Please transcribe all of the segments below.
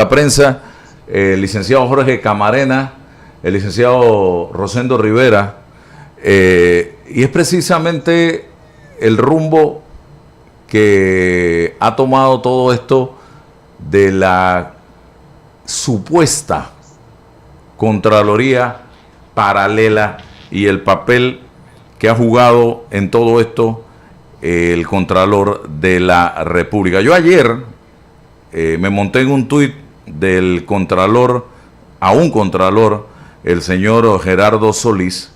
la prensa, el licenciado Jorge Camarena, el licenciado Rosendo Rivera, y es precisamente el rumbo que ha tomado todo esto de la supuesta Contraloría paralela y el papel que ha jugado en todo esto el Contralor de la República. Yo ayer me monté en un tuit del Contralor, a un Contralor, el señor Gerardo Solís,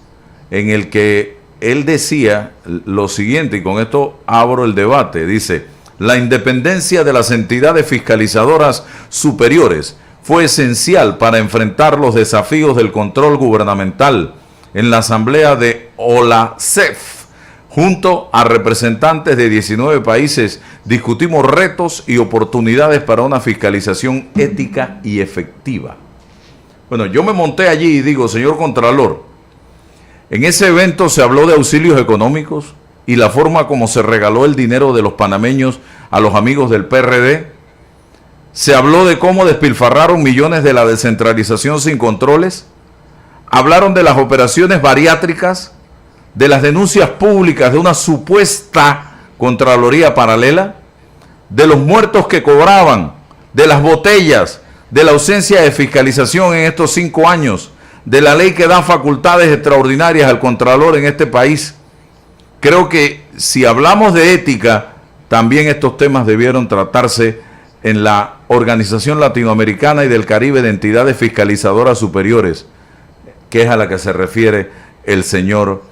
en el que él decía lo siguiente, y con esto abro el debate, dice: la independencia de las entidades fiscalizadoras superiores fue esencial para enfrentar los desafíos del control gubernamental. En la asamblea de OLACEF, junto a representantes de 19 países, discutimos retos y oportunidades para una fiscalización ética y efectiva. Bueno, yo me monté allí y digo, señor Contralor, en ese evento se habló de auxilios económicos y la forma como se regaló el dinero de los panameños a los amigos del PRD. Se habló de cómo despilfarraron millones de la descentralización sin controles. Hablaron de las operaciones bariátricas, de las denuncias públicas de una supuesta Contraloría paralela, de los muertos que cobraban, de las botellas, de la ausencia de fiscalización en estos 5 años, de la ley que da facultades extraordinarias al Contralor en este país. Creo que si hablamos de ética, también estos temas debieron tratarse en la Organización Latinoamericana y del Caribe de Entidades Fiscalizadoras Superiores, que es a la que se refiere el señor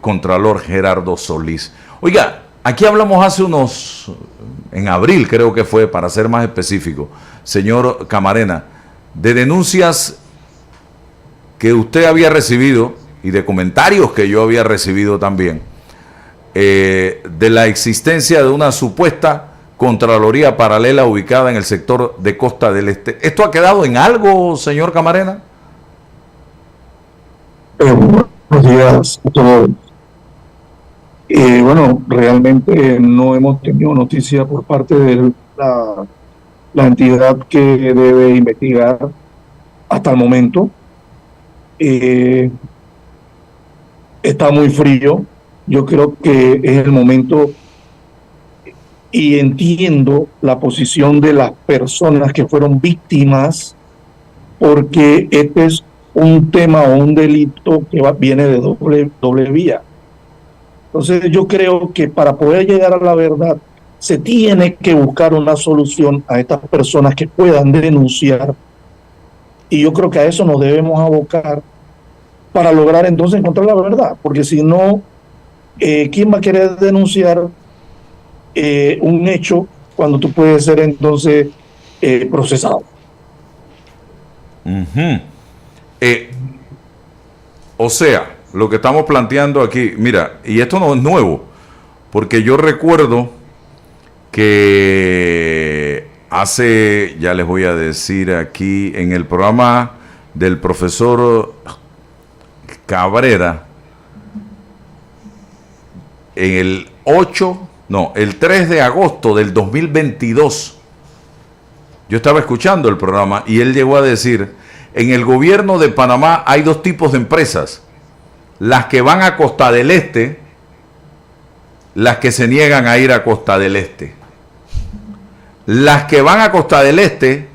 Contralor Gerardo Solís. Oiga, aquí hablamos hace en abril creo que fue, para ser más específico, señor Camarena, de denuncias que usted había recibido y de comentarios que yo había recibido también, de la existencia de una supuesta Contraloría paralela ubicada en el sector de Costa del Este. ¿Esto ha quedado en algo, señor Camarena? Buenos días a todos. Bueno, realmente no hemos tenido noticia por parte de la entidad que debe investigar hasta el momento. Está muy frío. Yo creo que es el momento y entiendo la posición de las personas que fueron víctimas, porque este es un tema o un delito que viene de doble vía. Entonces yo creo que para poder llegar a la verdad se tiene que buscar una solución a estas personas que puedan denunciar, y yo creo que a eso nos debemos abocar para lograr entonces encontrar la verdad, porque si no, ¿quién va a querer denunciar un hecho cuando tú puedes ser entonces procesado? O sea, lo que estamos planteando aquí, mira, y esto no es nuevo, porque yo recuerdo que hace, ya les voy a decir aquí, en el programa del profesor Cabrera, en el 3 de agosto del 2022, yo estaba escuchando el programa y él llegó a decir: en el gobierno de Panamá hay 2 tipos de empresas, las que van a Costa del Este, las que se niegan a ir a Costa del Este. Las que van a Costa del Este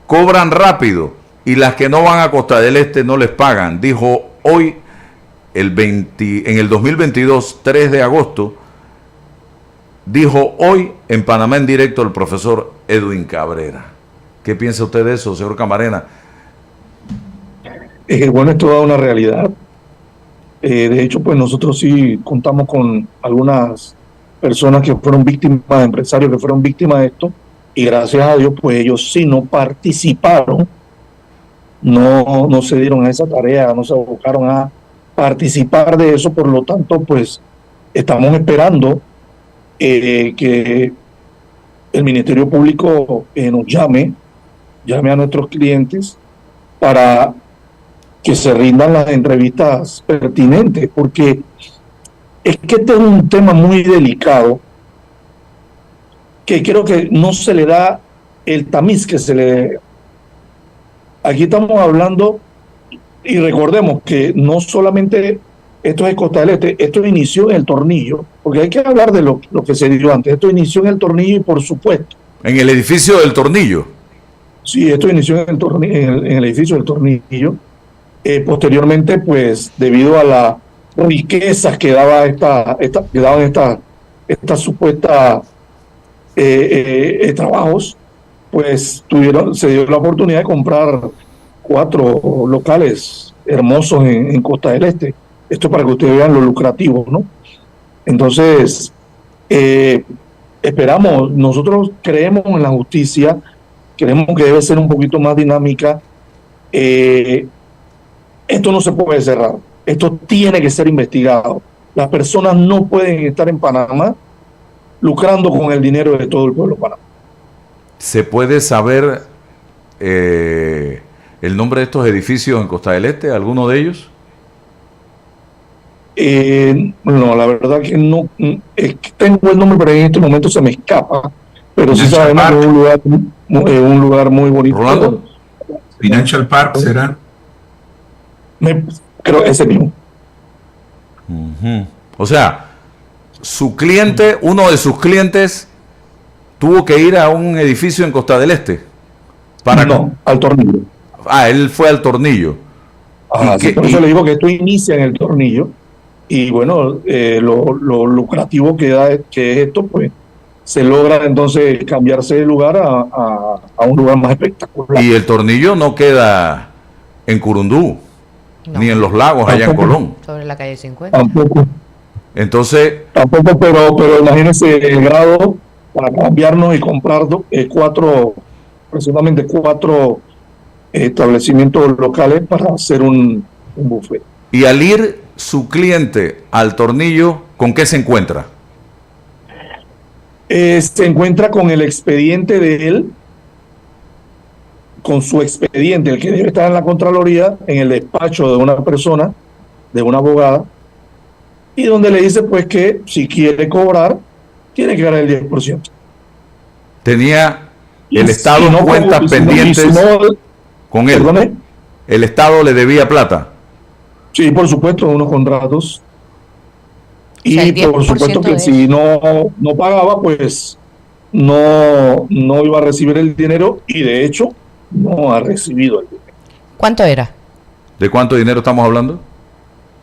cobran rápido y las que no van a Costa del Este no les pagan, dijo hoy, en el 2022, 3 de agosto, dijo hoy en Panamá en Directo el profesor Edwin Cabrera. ¿Qué piensa usted de eso, señor Camarena? Bueno, es toda una realidad. De hecho, pues nosotros sí contamos con algunas personas que fueron víctimas, empresarios que fueron víctimas de esto, y gracias a Dios, pues ellos sí no participaron, no se dieron a esa tarea, no se abocaron a participar de eso. Por lo tanto, pues estamos esperando que el Ministerio Público nos llame a nuestros clientes para que se rindan las entrevistas pertinentes, porque es que este es un tema muy delicado que creo que no se le da el tamiz que se le... Aquí estamos hablando, y recordemos que no solamente esto es Costa del Este, esto inició en el Tornillo, porque hay que hablar de lo que se dio antes. Esto inició en el Tornillo y por supuesto. En el edificio del Tornillo. Sí, esto inició en el edificio del Tornillo. Posteriormente, pues, debido a las riquezas que daba que daban esta supuesta trabajos, pues se dio la oportunidad de comprar 4 locales hermosos en Costa del Este. Esto para que ustedes vean lo lucrativo, ¿no? Entonces, esperamos, nosotros creemos en la justicia, creemos que debe ser un poquito más dinámica. Esto no se puede cerrar, esto tiene que ser investigado. Las personas no pueden estar en Panamá lucrando con el dinero de todo el pueblo panameño. ¿Se puede saber el nombre de estos edificios en Costa del Este, alguno de ellos? No, la verdad que no, tengo el nombre, pero en este momento se me escapa, pero sí sabemos que es un lugar muy bonito. ¿Rolando? Financial Park será. Creo ese mismo. O sea, su cliente, uno de sus clientes, tuvo que ir a un edificio en Costa del Este. Al Tornillo. Él fue al Tornillo. Por eso le digo que esto inicia en el Tornillo. Y bueno, lo lucrativo que es esto, pues se logra entonces cambiarse de lugar a un lugar más espectacular. Y el Tornillo no queda en Curundú, ni en los lagos allá en Colón. Sobre la calle 50. Tampoco. Entonces... Tampoco, pero imagínense el grado para cambiarnos y comprar aproximadamente 4 establecimientos locales para hacer un buffet. Y al ir su cliente al Tornillo, ¿con qué se encuentra? Se encuentra con el expediente de él, con su expediente, el que debe estar en la Contraloría, en el despacho de una persona, de una abogada, y donde le dice pues que si quiere cobrar, tiene que dar el 10%. Tenía el Estado cuentas pendientes con él. ¿Perdone? El Estado le debía plata. Sí, por supuesto, unos contratos. Y por supuesto que si no pagaba, pues no iba a recibir el dinero, y de hecho no ha recibido el dinero. ¿Cuánto era? ¿De cuánto dinero estamos hablando?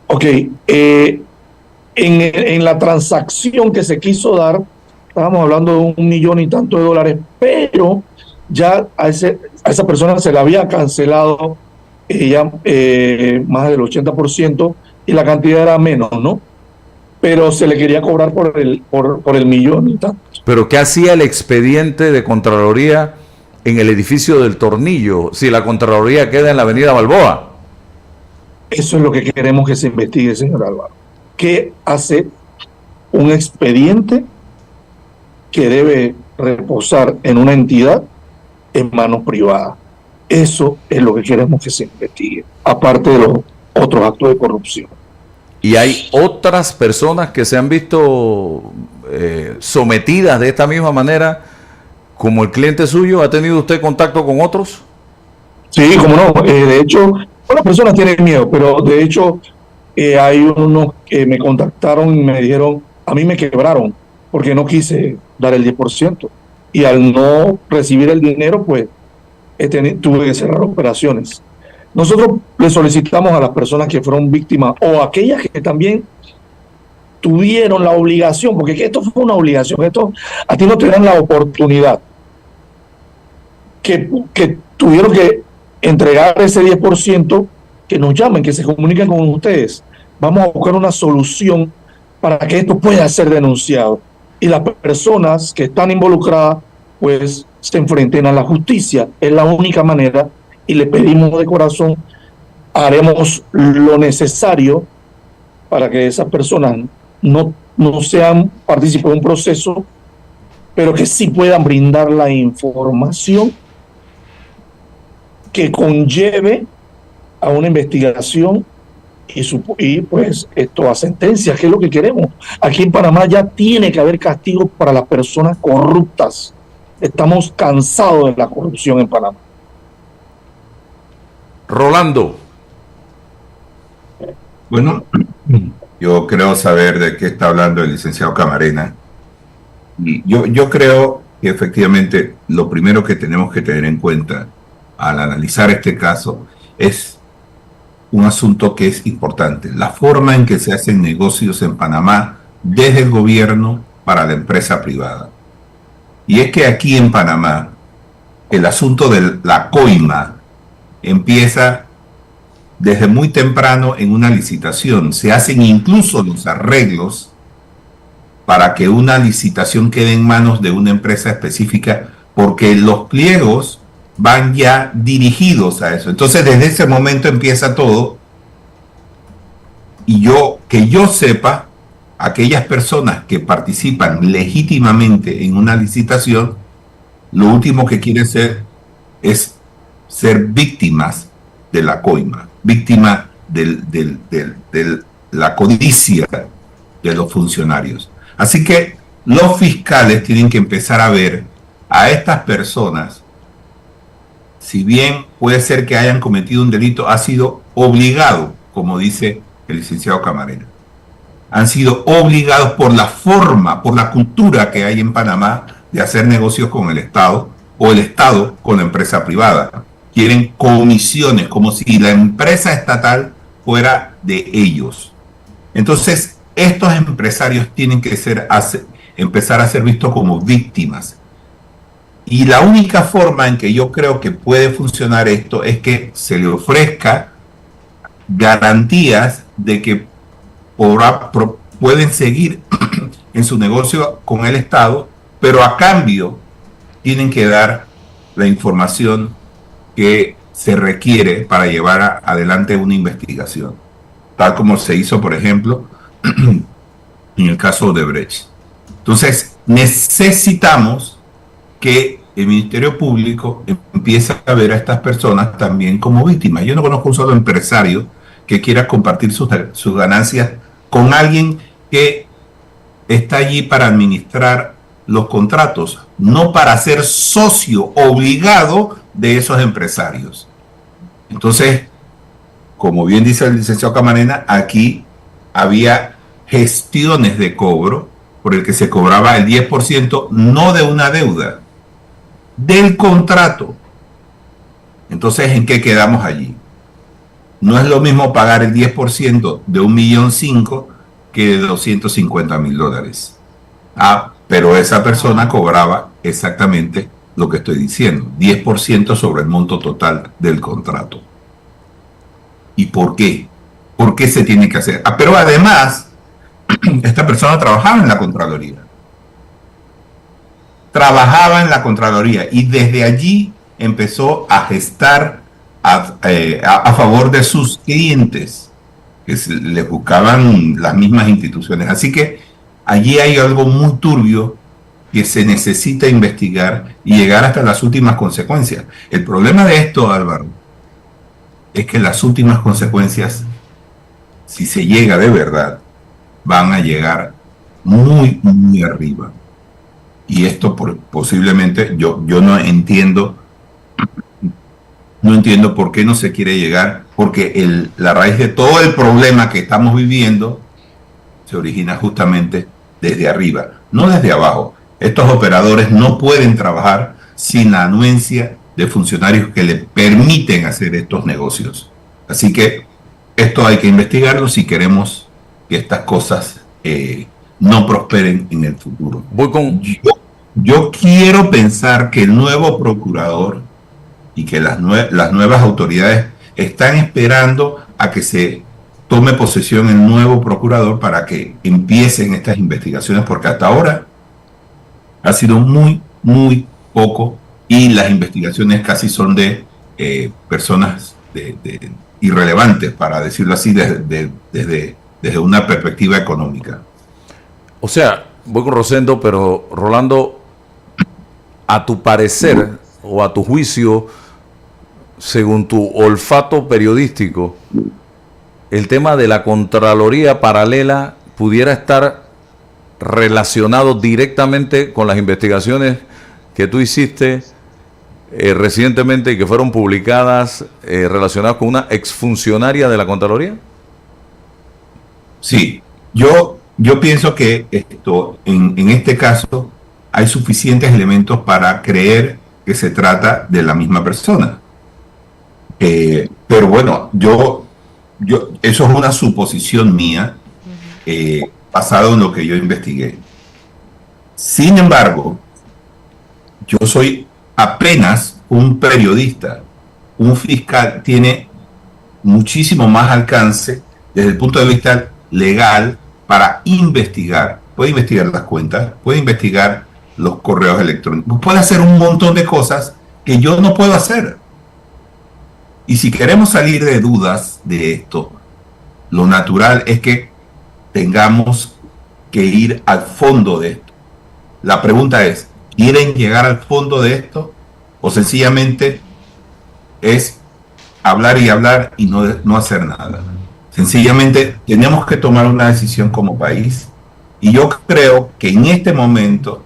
Ok, en la transacción que se quiso dar, estábamos hablando de $1 millón y tanto de dólares, pero ya a esa persona se le había cancelado más del 80%, y la cantidad era menos, ¿no? Pero se le quería cobrar por el millón y tanto. ¿Pero qué hacía el expediente de Contraloría en el edificio del Tornillo, si la Contraloría queda en la avenida Balboa? Eso es lo que queremos que se investigue, señor Álvaro. ¿Qué hace un expediente que debe reposar en una entidad en manos privadas? Eso es lo que queremos que se investigue, aparte de los otros actos de corrupción. ¿Y hay otras personas que se han visto sometidas de esta misma manera, como el cliente suyo? ¿Ha tenido usted contacto con otros? Sí, como no. De hecho, las personas tienen miedo, pero de hecho hay unos que me contactaron y me dijeron, a mí me quebraron porque no quise dar el 10%. Y al no recibir el dinero, pues tuve que cerrar operaciones. Nosotros le solicitamos a las personas que fueron víctimas, o aquellas que también tuvieron la obligación, porque esto fue una obligación, a ti no te dan la oportunidad, que tuvieron que entregar ese 10%, que nos llamen, que se comuniquen con ustedes. Vamos a buscar una solución para que esto pueda ser denunciado y las personas que están involucradas pues se enfrenten a la justicia. Es la única manera, y le pedimos de corazón, haremos lo necesario para que esas personas no sean partícipes de un proceso, pero que sí puedan brindar la información que conlleve a una investigación y pues esto a sentencia, que es lo que queremos. Aquí en Panamá ya tiene que haber castigos para las personas corruptas. Estamos cansados de la corrupción en Panamá. Rolando. Bueno, yo creo saber de qué está hablando el licenciado Camarena. Y yo creo que efectivamente lo primero que tenemos que tener en cuenta al analizar este caso es un asunto que es importante: la forma en que se hacen negocios en Panamá desde el gobierno para la empresa privada. Y es que aquí en Panamá el asunto de la coima empieza desde muy temprano en una licitación. Se hacen incluso los arreglos para que una licitación quede en manos de una empresa específica, porque los pliegos van ya dirigidos a eso. Entonces, desde ese momento empieza todo. Y que yo sepa, aquellas personas que participan legítimamente en una licitación, lo último que quieren ser es ser víctimas de la coima, víctima de la codicia de los funcionarios. Así que los fiscales tienen que empezar a ver a estas personas, si bien puede ser que hayan cometido un delito, ha sido obligado, como dice el licenciado Camarena. Han sido obligados por la forma, por la cultura que hay en Panamá de hacer negocios con el Estado, o el Estado con la empresa privada. Quieren comisiones, como si la empresa estatal fuera de ellos. Entonces, estos empresarios tienen que empezar a ser vistos como víctimas. Y la única forma en que yo creo que puede funcionar esto es que se le ofrezca garantías de que pueden seguir en su negocio con el Estado, pero a cambio tienen que dar la información que se requiere para llevar adelante una investigación, tal como se hizo, por ejemplo, en el caso de Brecht. Entonces, necesitamos que el Ministerio Público empiece a ver a estas personas también como víctimas. Yo no conozco un solo empresario que quiera compartir sus ganancias con alguien que está allí para administrar los contratos, no para ser socio obligado de esos empresarios. Entonces, como bien dice el licenciado Camarena, aquí había gestiones de cobro por el que se cobraba el 10%, no de una deuda, del contrato. Entonces, ¿en qué quedamos allí? No es lo mismo pagar el 10% de 1,5 millones que de $250,000. Pero esa persona cobraba exactamente lo que estoy diciendo, 10% sobre el monto total del contrato. ¿Y por qué? ¿Por qué se tiene que hacer? Pero además, esta persona trabajaba en la Contraloría. Trabajaba en la Contraloría y desde allí empezó a gestar a favor de sus clientes, que les buscaban las mismas instituciones. Así que allí hay algo muy turbio que se necesita investigar y llegar hasta las últimas consecuencias. El problema de esto, Álvaro, es que las últimas consecuencias, si se llega de verdad, van a llegar muy, muy arriba. Y esto posiblemente, yo no entiendo por qué no se quiere llegar, porque la raíz de todo el problema que estamos viviendo se origina justamente desde arriba, no desde abajo. Estos operadores no pueden trabajar sin la anuencia de funcionarios que le permiten hacer estos negocios. Así que esto hay que investigarlo si queremos que estas cosas no prosperen en el futuro. Yo quiero pensar que el nuevo procurador y que las nuevas autoridades están esperando a que se tome posesión el nuevo procurador para que empiecen estas investigaciones, porque hasta ahora ha sido muy, muy poco y las investigaciones casi son de personas irrelevantes, para decirlo así, desde una perspectiva económica. O sea, voy con Rosendo, pero Rolando, a tu parecer o a tu juicio, según tu olfato periodístico, el tema de la Contraloría paralela pudiera estar relacionado directamente con las investigaciones que tú hiciste recientemente y que fueron publicadas relacionadas con una exfuncionaria de la Contraloría? Sí, yo pienso que en este caso hay suficientes elementos para creer que se trata de la misma persona. Pero bueno, eso es una suposición mía, basado en lo que yo investigué. Sin embargo, yo soy apenas un periodista. Un fiscal tiene muchísimo más alcance desde el punto de vista legal para investigar. Puede investigar las cuentas, puede investigar los correos electrónicos, puede hacer un montón de cosas que yo no puedo hacer. Y si queremos salir de dudas de esto, lo natural es que tengamos que ir al fondo de esto. La pregunta es, ¿quieren llegar al fondo de esto? ¿O sencillamente es hablar y no hacer nada? Sencillamente tenemos que tomar una decisión como país. Y yo creo que en este momento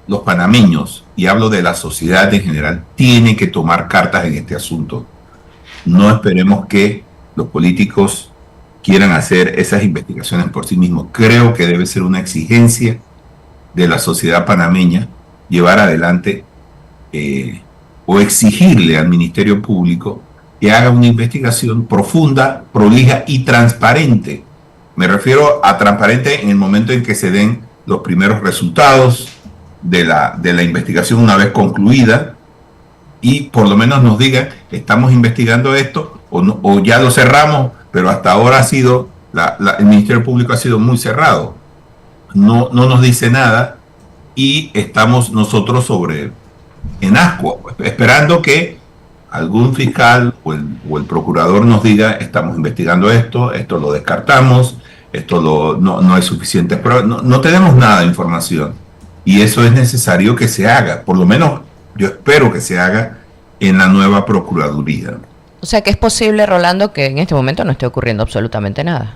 los panameños, y hablo de la sociedad en general, tienen que tomar cartas en este asunto. No esperemos que los políticos quieran hacer esas investigaciones por sí mismos. Creo que debe ser una exigencia de la sociedad panameña llevar adelante o exigirle al Ministerio Público que haga una investigación profunda, prolija y transparente. Me refiero a transparente en el momento en que se den los primeros resultados de la investigación una vez concluida, y por lo menos nos digan, estamos investigando esto o ya lo cerramos, pero hasta ahora ha sido, el Ministerio Público ha sido muy cerrado. No nos dice nada y estamos nosotros en ascuas, esperando que algún fiscal o el procurador nos diga, estamos investigando esto lo descartamos, no hay suficientes pruebas, no tenemos nada de información. Y eso es necesario que se haga, por lo menos yo espero que se haga en la nueva Procuraduría. O sea que es posible, Rolando, que en este momento no esté ocurriendo absolutamente nada.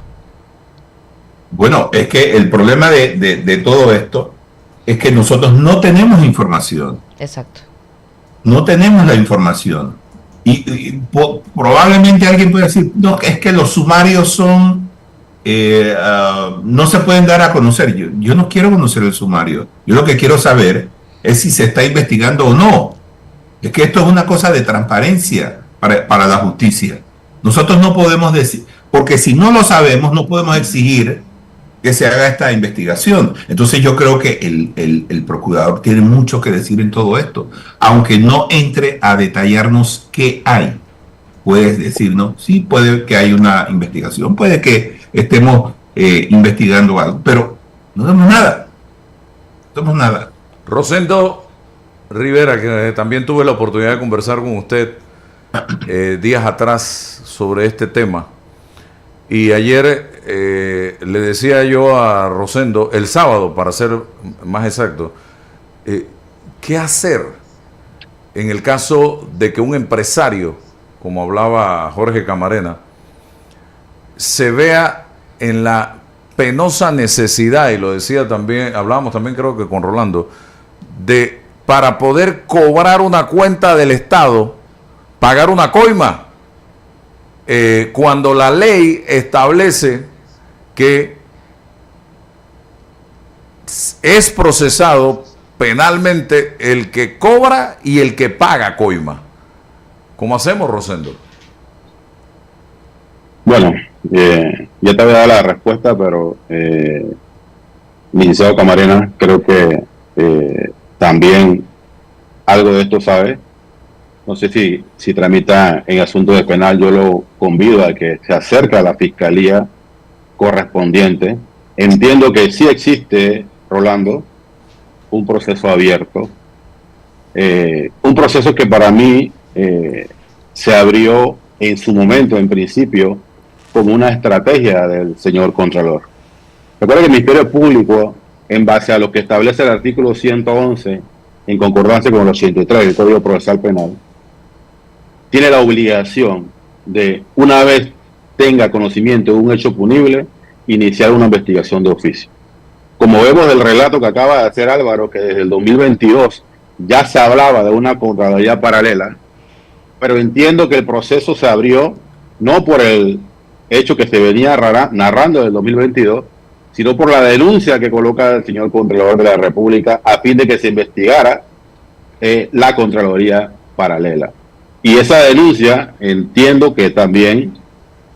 Bueno, es que el problema de todo esto es que nosotros no tenemos información. Exacto. No tenemos la información. Y probablemente alguien puede decir, no, es que los sumarios son... no se pueden dar a conocer. Yo no quiero conocer el sumario. Yo lo que quiero saber es si se está investigando o no. Es que esto es una cosa de transparencia para la justicia. Nosotros no podemos decir, porque si no lo sabemos, no podemos exigir que se haga esta investigación. Entonces yo creo que el procurador tiene mucho que decir en todo esto, aunque no entre a detallarnos qué hay. Puedes decirnos, sí, puede que hay una investigación, puede que estemos investigando algo, pero no damos nada. No damos nada. Rosendo Rivera, que también tuve la oportunidad de conversar con usted días atrás sobre este tema. Y ayer le decía yo a Rosendo, el sábado, para ser más exacto, ¿qué hacer en el caso de que un empresario, como hablaba Jorge Camarena, se vea en la penosa necesidad, y lo decía también, hablábamos también creo que con Rolando, de para poder cobrar una cuenta del Estado, pagar una coima, cuando la ley establece que es procesado penalmente el que cobra y el que paga coima? ¿Cómo hacemos, Rosendo? Bueno, ya te voy a dar la respuesta, pero licenciado Camarena, creo que también algo de esto sabe. No sé si tramita en asunto de penal, yo lo convido a que se acerque a la fiscalía correspondiente. Entiendo que sí existe, Rolando, un proceso abierto, un proceso que para mí se abrió en su momento, en principio, como una estrategia del señor Contralor. Recuerda que el Ministerio Público, en base a lo que establece el artículo 111, en concordancia con el 83 del Código Procesal Penal, tiene la obligación de, una vez tenga conocimiento de un hecho punible, iniciar una investigación de oficio. como vemos del relato que acaba de hacer Álvaro, que desde el 2022 ya se hablaba de una Contraloría paralela, pero entiendo que el proceso se abrió no por el hecho que se venía narrando desde el 2022, sino por la denuncia que coloca el señor Contralor de la República a fin de que se investigara la Contraloría paralela. Y esa denuncia entiendo que también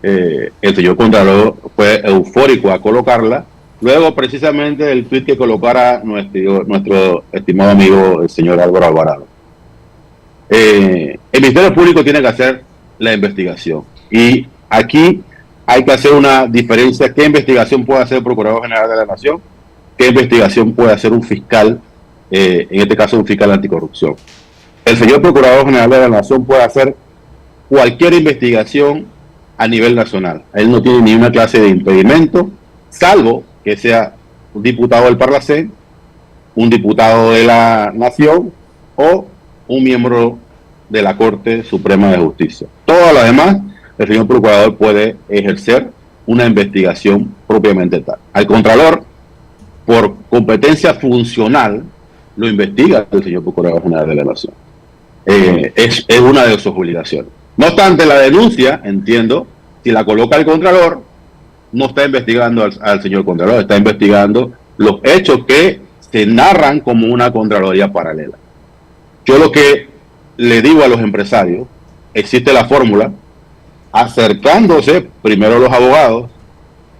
el señor Contralor fue eufórico a colocarla, luego precisamente del tweet que colocara nuestro estimado amigo el señor Álvaro Alvarado. El Ministerio Público tiene que hacer la investigación, y aquí hay que hacer una diferencia: qué investigación puede hacer el Procurador General de la Nación, qué investigación puede hacer un fiscal, en este caso un fiscal anticorrupción. El señor Procurador General de la Nación puede hacer cualquier investigación a nivel nacional. Él no tiene ninguna clase de impedimento, salvo que sea un diputado del Parlacén, un diputado de la Nación o un miembro de la Corte Suprema de Justicia. Todo lo demás, el señor Procurador puede ejercer una investigación propiamente tal. Al Contralor, por competencia funcional, lo investiga el señor Procurador General de la Nación. Es una de sus obligaciones. No obstante, la denuncia, entiendo, si la coloca el Contralor, no está investigando al señor Contralor, está investigando los hechos que se narran como una Contraloría paralela. Yo lo que le digo a los empresarios, existe la fórmula, acercándose primero los abogados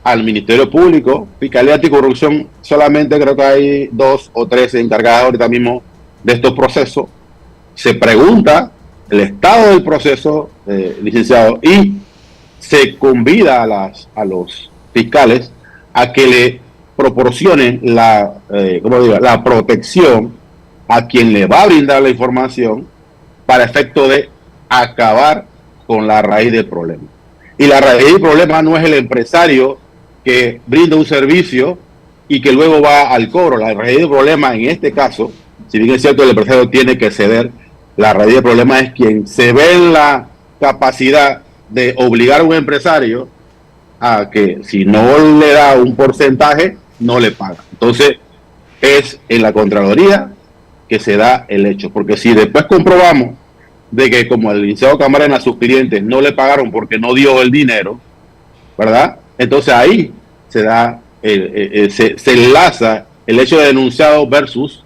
al Ministerio Público, Fiscalía Anticorrupción, solamente creo que hay 2 o 3 encargadas ahorita mismo de estos procesos. Se pregunta el estado del proceso, licenciado, y se convida a los fiscales a que le proporcionen la protección a quien le va a brindar la información para efecto de acabar con la raíz del problema. Y la raíz del problema no es el empresario que brinda un servicio y que luego va al cobro. La raíz del problema en este caso, si bien es cierto el empresario tiene que ceder, la raíz del problema es quien se ve en la capacidad de obligar a un empresario a que si no le da un porcentaje, no le paga. Entonces, es en la Contraloría que se da el hecho. Porque si después comprobamos de que como el licenciado Camarena a sus clientes no le pagaron porque no dio el dinero, ¿verdad? Entonces ahí se da, se enlaza el hecho de denunciado versus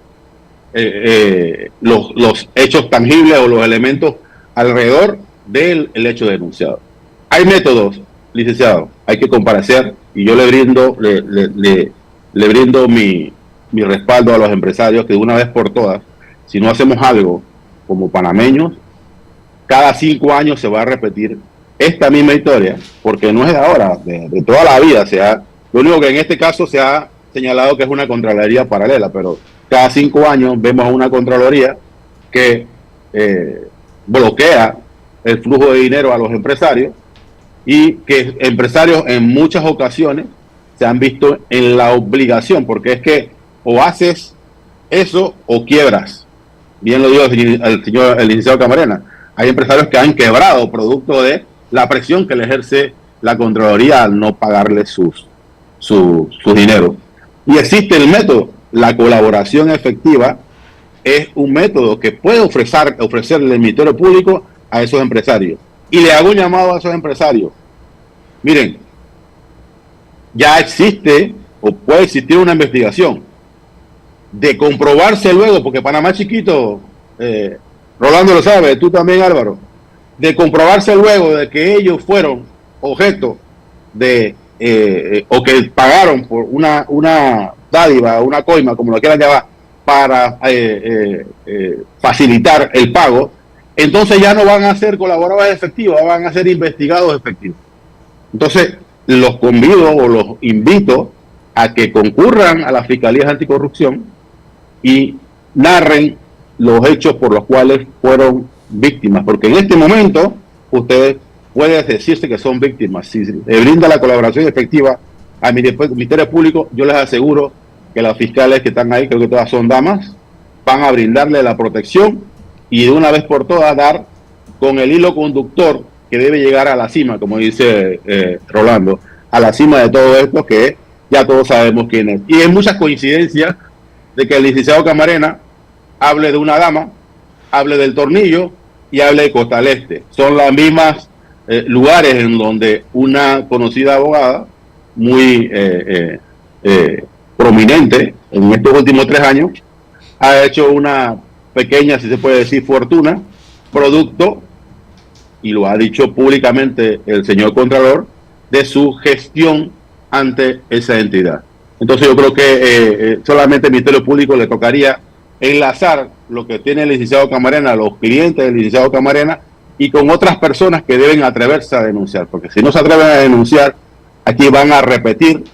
los hechos tangibles o los elementos alrededor del hecho denunciado. Hay métodos, licenciado, hay que comparecer, y yo le brindo mi respaldo a los empresarios que de una vez por todas, si no hacemos algo como panameños, cada 5 años se va a repetir esta misma historia, porque no es de ahora, de toda la vida. Lo único que en este caso se ha señalado que es una Contraloría paralela, pero cada 5 años vemos una Contraloría que bloquea el flujo de dinero a los empresarios, y que empresarios en muchas ocasiones se han visto en la obligación, porque es que o haces eso o quiebras. Bien lo dijo el licenciado Camarena. Hay empresarios que han quebrado producto de la presión que le ejerce la Contraloría al no pagarle sus dinero. Y existe el método. La colaboración efectiva es un método que puede ofrecerle el Ministerio Público a esos empresarios. Y le hago un llamado a esos empresarios. Miren, ya existe o puede existir una investigación. De comprobarse luego, porque Panamá es chiquito, Rolando lo sabe, tú también, Álvaro, de comprobarse luego de que ellos fueron objeto de, o que pagaron por una dádiva, una coima, como lo quieran llamar, para facilitar el pago, entonces ya no van a ser colaboradores efectivos, van a ser investigados efectivos. Entonces, los convido o los invito a que concurran a las fiscalías anticorrupción y narren los hechos por los cuales fueron víctimas, porque en este momento ustedes pueden decirse que son víctimas. Si le brinda la colaboración efectiva al Ministerio Público, yo les aseguro que las fiscales que están ahí, creo que todas son damas, van a brindarle la protección y de una vez por todas dar con el hilo conductor que debe llegar a la cima, como dice Rolando, a la cima de todo esto, que es ya todos sabemos quién es. Y hay muchas coincidencias de que el licenciado Camarena hable de una dama, hable del Tornillo y hable de Costa del Este. Son las mismas lugares en donde una conocida abogada muy prominente en estos últimos 3 años ha hecho una pequeña, si se puede decir, fortuna, producto, y lo ha dicho públicamente el señor Contralor, de su gestión ante esa entidad. Entonces yo creo que solamente al Ministerio Público le tocaría enlazar lo que tiene el licenciado Camarena, los clientes del licenciado Camarena, y con otras personas que deben atreverse a denunciar, porque si no se atreven a denunciar, aquí van a repetir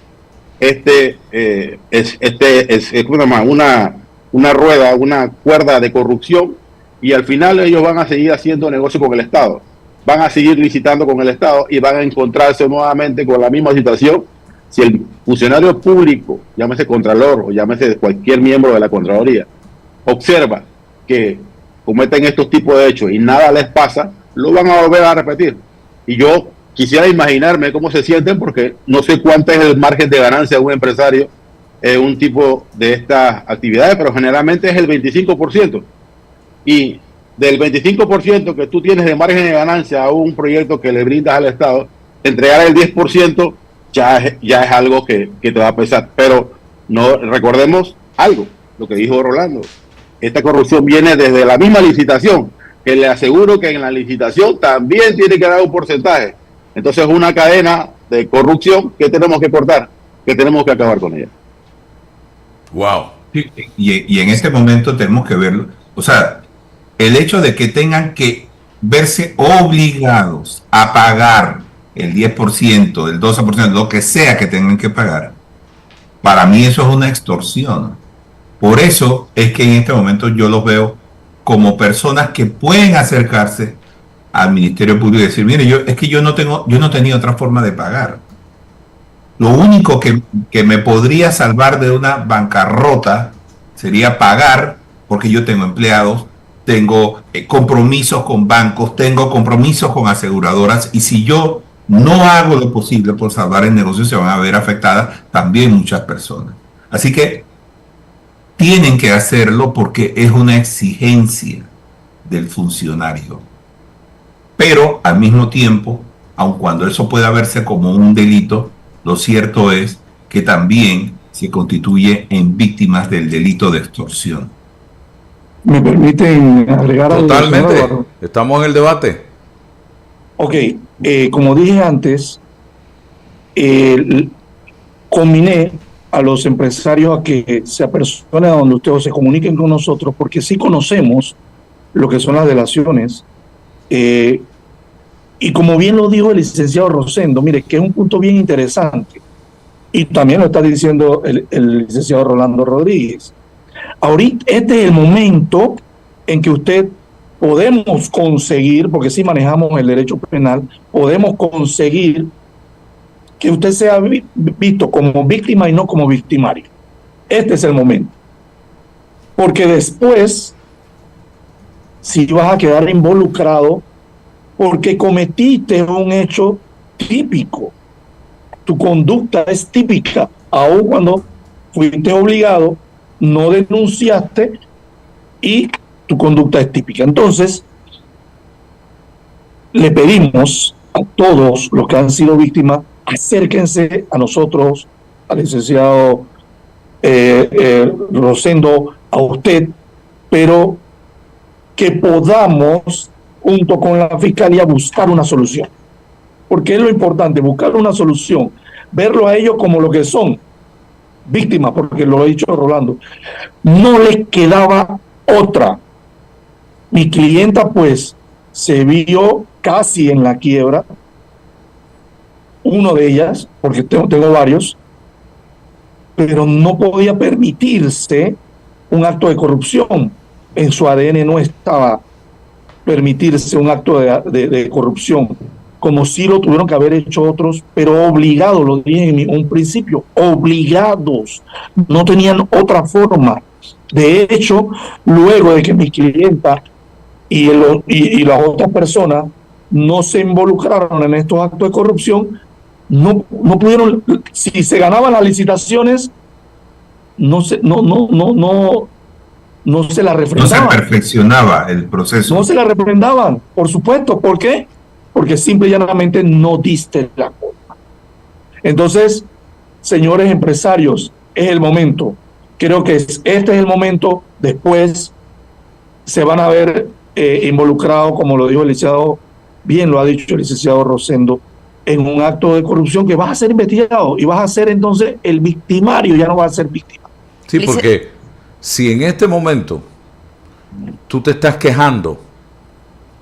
una rueda, una cuerda de corrupción, y al final ellos van a seguir haciendo negocio con el Estado, van a seguir licitando con el Estado y van a encontrarse nuevamente con la misma situación. Si el funcionario público, llámese Contralor o llámese cualquier miembro de la Contraloría, observa que cometen estos tipos de hechos y nada les pasa, lo van a volver a repetir. Y yo quisiera imaginarme cómo se sienten, porque no sé cuánto es el margen de ganancia de un empresario en un tipo de estas actividades, pero generalmente es el 25%. Y del 25% que tú tienes de margen de ganancia a un proyecto que le brindas al Estado, entregar el 10% ya es algo que te va a pesar. Pero no recordemos algo, lo que dijo Rolando. Esta corrupción viene desde la misma licitación, que le aseguro que en la licitación también tiene que dar un porcentaje. Entonces es una cadena de corrupción que tenemos que cortar, que tenemos que acabar con ella. Wow. Sí, y en este momento tenemos que verlo. O sea, el hecho de que tengan que verse obligados a pagar el 10%, el 12%, lo que sea que tengan que pagar, para mí eso es una extorsión. Por eso es que en este momento yo los veo como personas que pueden acercarse al Ministerio Público y decir, mire, yo no tenía otra forma de pagar. Lo único que me podría salvar de una bancarrota sería pagar, porque yo tengo empleados, tengo compromisos con bancos, tengo compromisos con aseguradoras, y si yo no hago lo posible por salvar el negocio, se van a ver afectadas también muchas personas. Así que tienen que hacerlo porque es una exigencia del funcionario. Pero al mismo tiempo, aun cuando eso pueda verse como un delito, lo cierto es que también se constituye en víctimas del delito de extorsión. ¿Me permiten agregar algo? Totalmente. Estamos en el debate. Ok, como dije antes, combiné a los empresarios a que se apersonen a donde ustedes se comuniquen con nosotros, porque sí conocemos lo que son las delaciones. Y como bien lo dijo el licenciado Rosendo, mire, que es un punto bien interesante, y también lo está diciendo el licenciado Rolando Rodríguez. Ahorita, este es el momento en que usted podemos conseguir, porque sí manejamos el derecho penal, podemos conseguir que usted sea visto como víctima y no como victimario. Este es el momento. Porque después, si vas a quedar involucrado, porque cometiste un hecho típico, tu conducta es típica, aun cuando fuiste obligado, no denunciaste y tu conducta es típica. Entonces, le pedimos a todos los que han sido víctimas, acérquense a nosotros, al licenciado Rosendo, a usted, pero que podamos, junto con la Fiscalía, buscar una solución. Porque es lo importante, buscar una solución, verlo a ellos como lo que son, víctimas, porque lo ha dicho Rolando. No les quedaba otra. Mi clienta, pues, se vio casi en la quiebra, uno de ellas, porque tengo varios, pero no podía permitirse un acto de corrupción. En su ADN no estaba permitirse un acto de corrupción, como sí lo tuvieron que haber hecho otros, pero obligados, lo dije en un principio, obligados, no tenían otra forma. De hecho, luego de que mi clienta y las otras personas no se involucraron en estos actos de corrupción, no pudieron si se ganaban las licitaciones, no se las No se refrendaban. perfeccionaba el proceso. No se las refrendaban, por supuesto. ¿Por qué? Porque simple y llanamente no diste la coima. Entonces, señores empresarios, es el momento. Creo que este es el momento. Después se van a ver involucrados, como lo dijo el licenciado, bien lo ha dicho el licenciado Rosendo, en un acto de corrupción que vas a ser investigado y vas a ser entonces el victimario, ya no vas a ser víctima. Sí, porque si en este momento tú te estás quejando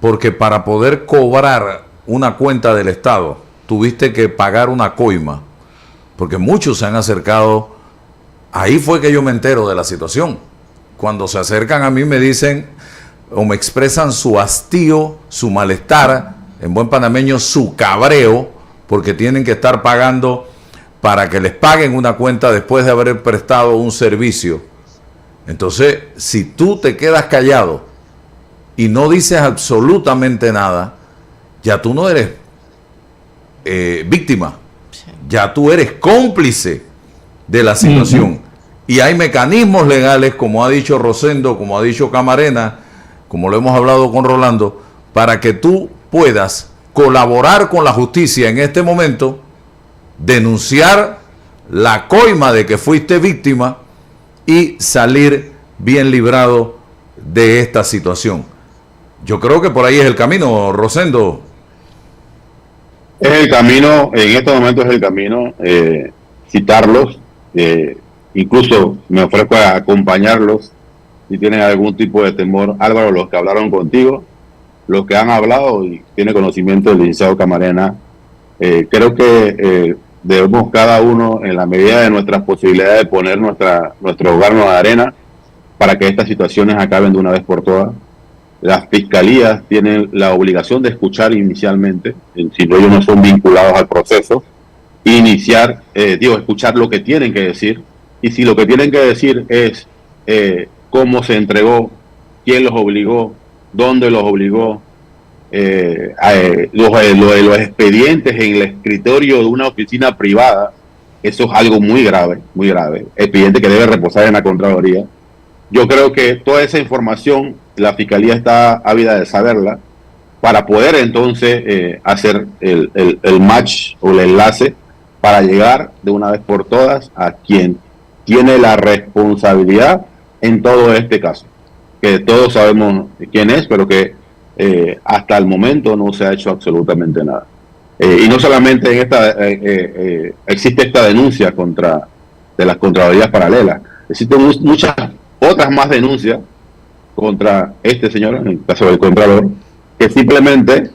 porque para poder cobrar una cuenta del Estado tuviste que pagar una coima, porque muchos se han acercado, ahí fue que yo me entero de la situación. Cuando se acercan a mí me dicen o me expresan su hastío, su malestar, en buen panameño su cabreo, porque tienen que estar pagando para que les paguen una cuenta después de haber prestado un servicio. Entonces, si tú te quedas callado y no dices absolutamente nada, ya tú no eres víctima, ya tú eres cómplice de la situación. Y hay mecanismos legales, como ha dicho Rosendo, como ha dicho Camarena, como lo hemos hablado con Rolando, para que tú puedas colaborar con la justicia en este momento, denunciar la coima de que fuiste víctima y salir bien librado de esta situación. Yo creo que por ahí es el camino, Rosendo. Es el camino, en este momento es el camino, citarlos, incluso me ofrezco a acompañarlos si tienen algún tipo de temor. Álvaro, los que hablaron contigo, los que han hablado y tiene conocimiento del licenciado Camarena, creo que debemos cada uno, en la medida de nuestras posibilidades, de poner nuestro grano de arena para que estas situaciones acaben de una vez por todas. Las fiscalías tienen la obligación de escuchar inicialmente, si no, ellos no son vinculados al proceso, escuchar lo que tienen que decir, y si lo que tienen que decir es cómo se entregó, quién los obligó, dónde los obligó, los expedientes en el escritorio de una oficina privada, eso es algo muy grave, expediente que debe reposar en la Contraloría. Yo creo que toda esa información la Fiscalía está ávida de saberla para poder entonces hacer el match o el enlace para llegar de una vez por todas a quien tiene la responsabilidad en todo este caso, que todos sabemos quién es, pero que hasta el momento no se ha hecho absolutamente nada. Y no solamente en existe esta denuncia de las Contralorías paralelas, existen muchas otras más denuncias contra este señor, en el caso del Contralor, que simplemente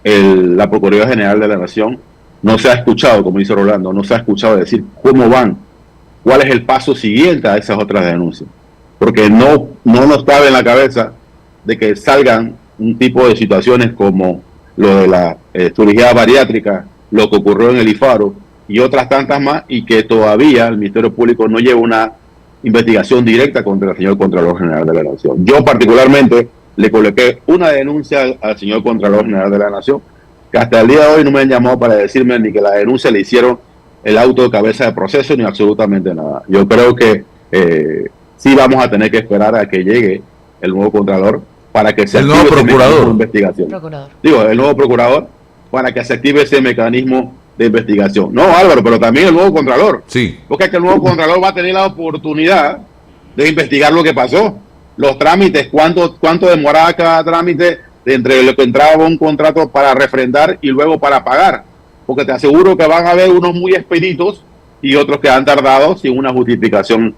la Procuraduría General de la Nación no se ha escuchado, como dice Rolando, no se ha escuchado decir cómo van, cuál es el paso siguiente a esas otras denuncias, porque no nos cabe en la cabeza de que salgan un tipo de situaciones como lo de la cirugía bariátrica, lo que ocurrió en el IFARO y otras tantas más, y que todavía el Ministerio Público no lleva una investigación directa contra el señor Contralor General de la Nación. Yo particularmente le coloqué una denuncia al señor Contralor General de la Nación, que hasta el día de hoy no me han llamado para decirme ni que la denuncia le hicieron el auto de cabeza de proceso ni absolutamente nada. Yo creo que sí vamos a tener que esperar a que llegue el nuevo Contralor para que se active nuevo ese procurador. mecanismo de investigación. El nuevo procurador, para que se active ese mecanismo de investigación. No, Álvaro, pero también el nuevo Contralor. Sí. Porque es que el nuevo Contralor va a tener la oportunidad de investigar lo que pasó. Los trámites, cuánto demoraba cada trámite entre lo que entraba un contrato para refrendar y luego para pagar. Porque te aseguro que van a haber unos muy expeditos y otros que han tardado sin una justificación,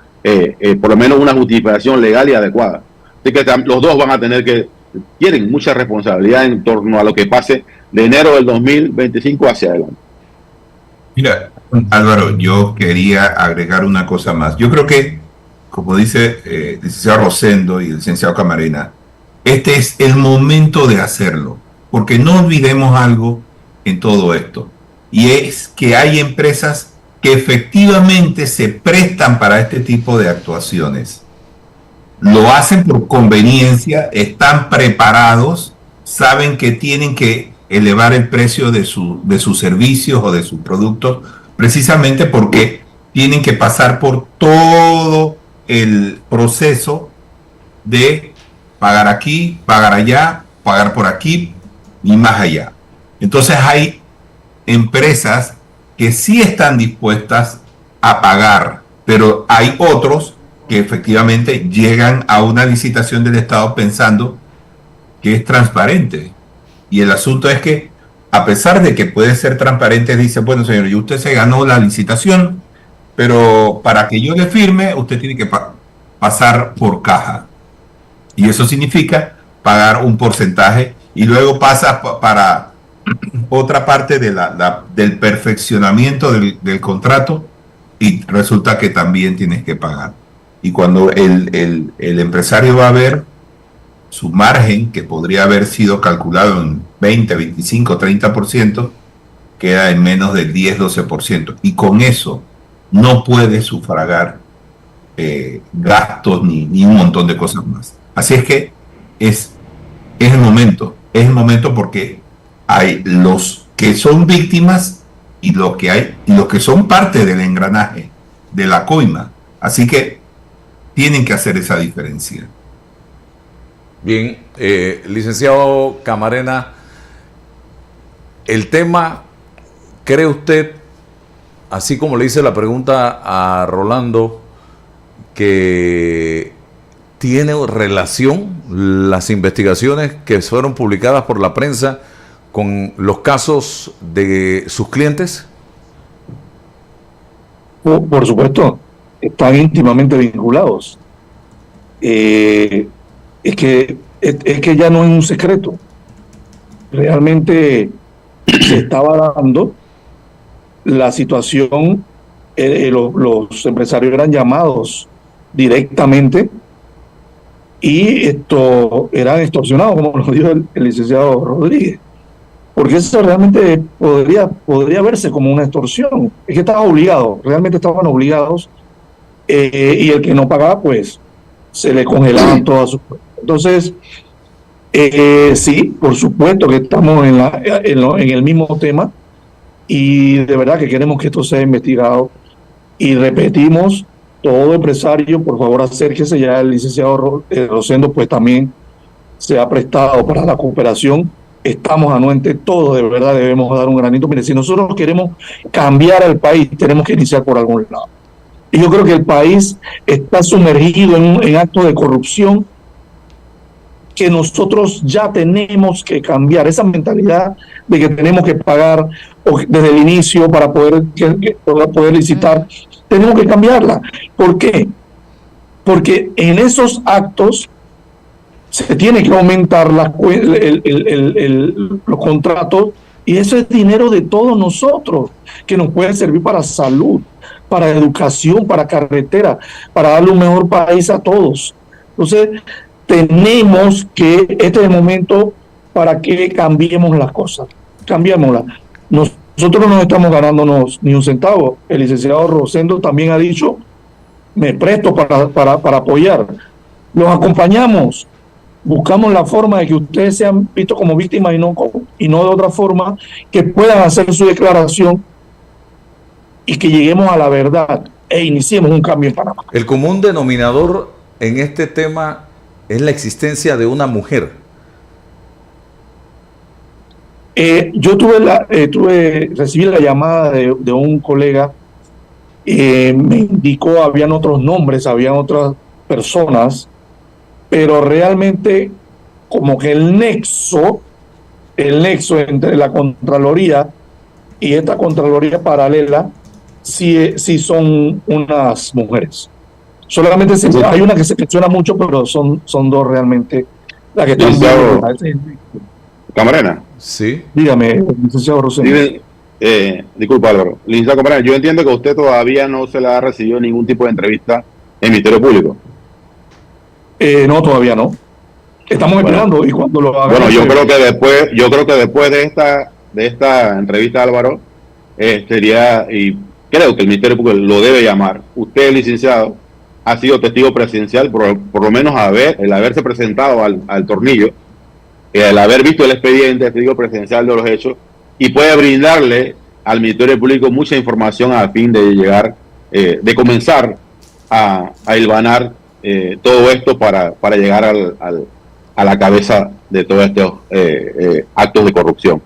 por lo menos una justificación legal y adecuada. Así que los dos van a tienen mucha responsabilidad en torno a lo que pase de enero del 2025 hacia adelante. Mira, Álvaro, yo quería agregar una cosa más. Yo creo que, como dice el licenciado Rosendo y el licenciado Camarena, este es el momento de hacerlo, porque no olvidemos algo en todo esto, y es que hay empresas que efectivamente se prestan para este tipo de actuaciones. Lo hacen por conveniencia, están preparados, saben que tienen que elevar el precio de sus servicios o de sus productos precisamente porque tienen que pasar por todo el proceso de pagar aquí, pagar allá, pagar por aquí y más allá. Entonces hay empresas que sí están dispuestas a pagar, pero hay otros que efectivamente llegan a una licitación del Estado pensando que es transparente. Y el asunto es que, a pesar de que puede ser transparente, dice, bueno, señor, y usted se ganó la licitación, pero para que yo le firme, usted tiene que pasar por caja. Y eso significa pagar un porcentaje y luego pasa para otra parte de del perfeccionamiento del contrato y resulta que también tienes que pagar. Y cuando el empresario va a ver su margen, que podría haber sido calculado en 20, 25, 30%, queda en menos del 10, 12%. Y con eso no puede sufragar gastos ni un montón de cosas más. Así es que es el momento porque hay los que son víctimas y los que son parte del engranaje de la coima. Así que tienen que hacer esa diferencia. Bien, licenciado Camarena, el tema, ¿cree usted, así como le hice la pregunta a Rolando, que tiene relación las investigaciones que fueron publicadas por la prensa con los casos de sus clientes? Por supuesto, están íntimamente vinculados. Es que ya no es un secreto. Realmente se estaba dando la situación, los empresarios eran llamados directamente y eran extorsionados, como lo dijo el licenciado Rodríguez, porque eso realmente podría verse como una extorsión. Es que estaban obligados, realmente estaban obligados, y el que no pagaba, pues se le congelaban todas sus... Entonces, sí, por supuesto que estamos en el mismo tema y de verdad que queremos que esto sea investigado. Y repetimos, todo empresario, por favor, acérquese. Ya el licenciado Rosendo pues también se ha prestado para la cooperación. Estamos anuentes, todos de verdad debemos dar un granito. Mire, si nosotros queremos cambiar al país, tenemos que iniciar por algún lado. Y yo creo que el país está sumergido en actos de corrupción que nosotros ya tenemos que cambiar. Esa mentalidad de que tenemos que pagar desde el inicio para poder licitar, tenemos que cambiarla. ¿Por qué? Porque en esos actos se tiene que aumentar los contratos, y eso es dinero de todos nosotros, que nos puede servir para salud, para educación, para carretera, para darle un mejor país a todos. Entonces, tenemos que, este es el momento para que cambiemos las cosas, cambiémoslas. Nosotros no estamos ganándonos ni un centavo. El licenciado Rosendo también ha dicho, me presto para apoyar. Los acompañamos, buscamos la forma de que ustedes sean vistos como víctimas y no de otra forma, que puedan hacer su declaración y que lleguemos a la verdad e iniciemos un cambio en Panamá. El común denominador en este tema es la existencia de una mujer. Yo recibí la llamada de un colega, me indicó, habían otros nombres, habían otras personas, pero realmente como que el nexo entre la Contraloría y esta Contraloría paralela sí son unas mujeres. Solamente hay una que se menciona mucho, pero son dos realmente las que están bien. Camarena. Sí. Dígame, licenciado Rosendo. Disculpa, Álvaro. Licenciado Camarena, yo entiendo que usted todavía no se le ha recibido ningún tipo de entrevista en el Ministerio Público. No, todavía no. Estamos esperando, y cuando lo hagamos... Bueno, yo creo que después de esta entrevista, Álvaro, sería, y creo que el Ministerio Público lo debe llamar. Usted, licenciado, ha sido testigo presidencial, por lo menos el haberse presentado al tornillo, el haber visto el expediente, testigo presidencial de los hechos, y puede brindarle al Ministerio Público mucha información a fin de llegar, de comenzar a hilvanar todo esto para llegar a la cabeza de todos estos actos de corrupción.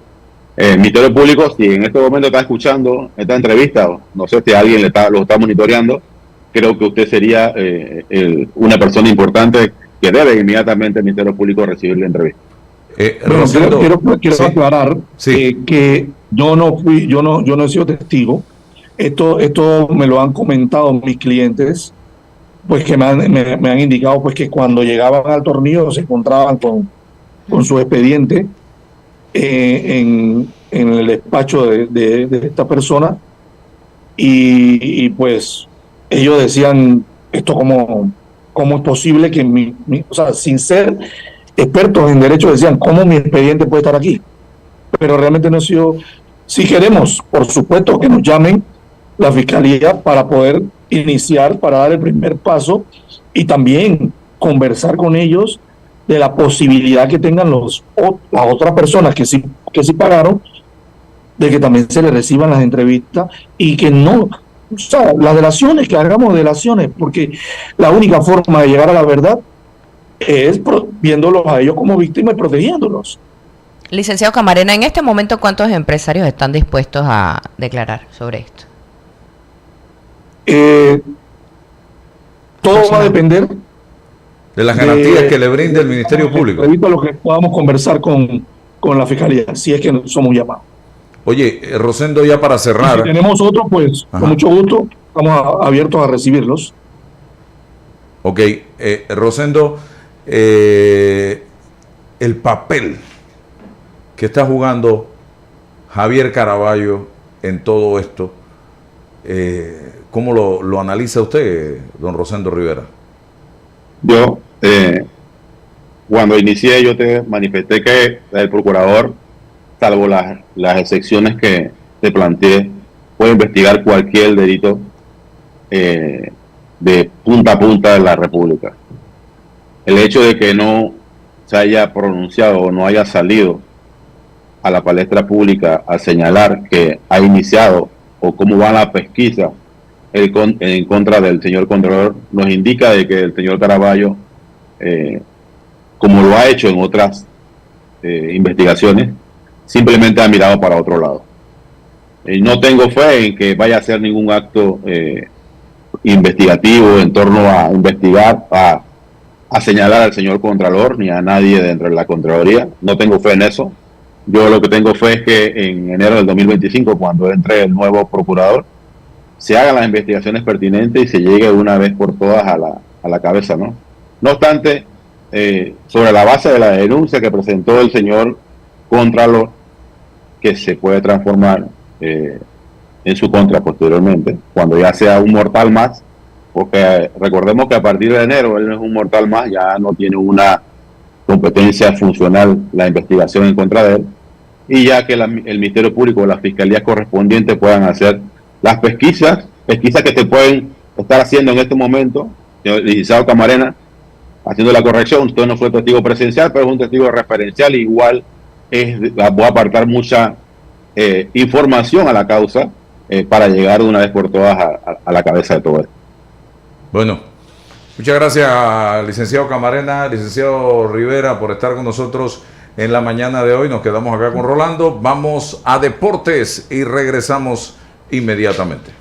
El Ministerio Público, si en este momento está escuchando esta entrevista, no sé si alguien lo está monitoreando, creo que usted sería una persona importante que debe inmediatamente el Ministerio Público recibir la entrevista. Bueno, quiero sí, aclarar sí. que yo no he sido testigo. Esto me lo han comentado mis clientes, pues que me han indicado pues que cuando llegaban al tornillo se encontraban con su expediente en el despacho de esta persona y pues ellos decían, esto cómo es posible que o sea, sin ser expertos en derecho, decían, ¿cómo mi expediente puede estar aquí? Pero realmente no ha sido. Si queremos, por supuesto, que nos llamen la Fiscalía para poder iniciar, para dar el primer paso y también conversar con ellos de la posibilidad que tengan las otras personas que sí pagaron, de que también se les reciban las entrevistas y que no, o sea, las delaciones, que hagamos delaciones, porque la única forma de llegar a la verdad es viéndolos a ellos como víctimas y protegiéndolos. Licenciado Camarena, en este momento, ¿cuántos empresarios están dispuestos a declarar sobre esto? Todo va a depender de las garantías que le brinde el Ministerio Público. Evito lo que podamos conversar con la Fiscalía, si es que somos llamados. Oye, Rosendo, ya para cerrar. Y si tenemos otro, pues con mucho gusto estamos abiertos a recibirlos. Ok, Rosendo, el papel que está jugando Javier Caraballo en todo esto, ¿cómo lo analiza usted, don Rosendo Rivera? Yo, cuando inicié, yo te manifesté que el procurador, salvo las excepciones que te planteé, puede investigar cualquier delito de punta a punta de la República. El hecho de que no se haya pronunciado o no haya salido a la palestra pública a señalar que ha iniciado o cómo va la pesquisa en contra del señor Contralor, nos indica de que el señor Caraballo, como lo ha hecho en otras investigaciones, simplemente ha mirado para otro lado. No tengo fe en que vaya a hacer ningún acto investigativo en torno a investigar, a señalar al señor Contralor ni a nadie dentro de la Contraloría. No tengo fe en eso. Yo lo que tengo fe es que en enero del 2025, cuando entre el nuevo procurador, se hagan las investigaciones pertinentes y se llegue de una vez por todas a la cabeza, ¿no? No obstante, sobre la base de la denuncia que presentó el señor Contralor, que se puede transformar en su contra posteriormente, cuando ya sea un mortal más, porque recordemos que a partir de enero él no es un mortal más, ya no tiene una competencia funcional la investigación en contra de él, y ya que el Ministerio Público o las fiscalías correspondientes puedan hacer las pesquisas que se pueden estar haciendo en este momento. Señor licenciado Camarena, haciendo la corrección, usted no fue testigo presencial, pero es un testigo referencial, igual voy a apartar mucha información a la causa para llegar de una vez por todas a la cabeza de todo esto. Bueno, muchas gracias, licenciado Camarena, licenciado Rivera, por estar con nosotros en la mañana de hoy. Nos quedamos acá con Rolando. Vamos a deportes y regresamos inmediatamente.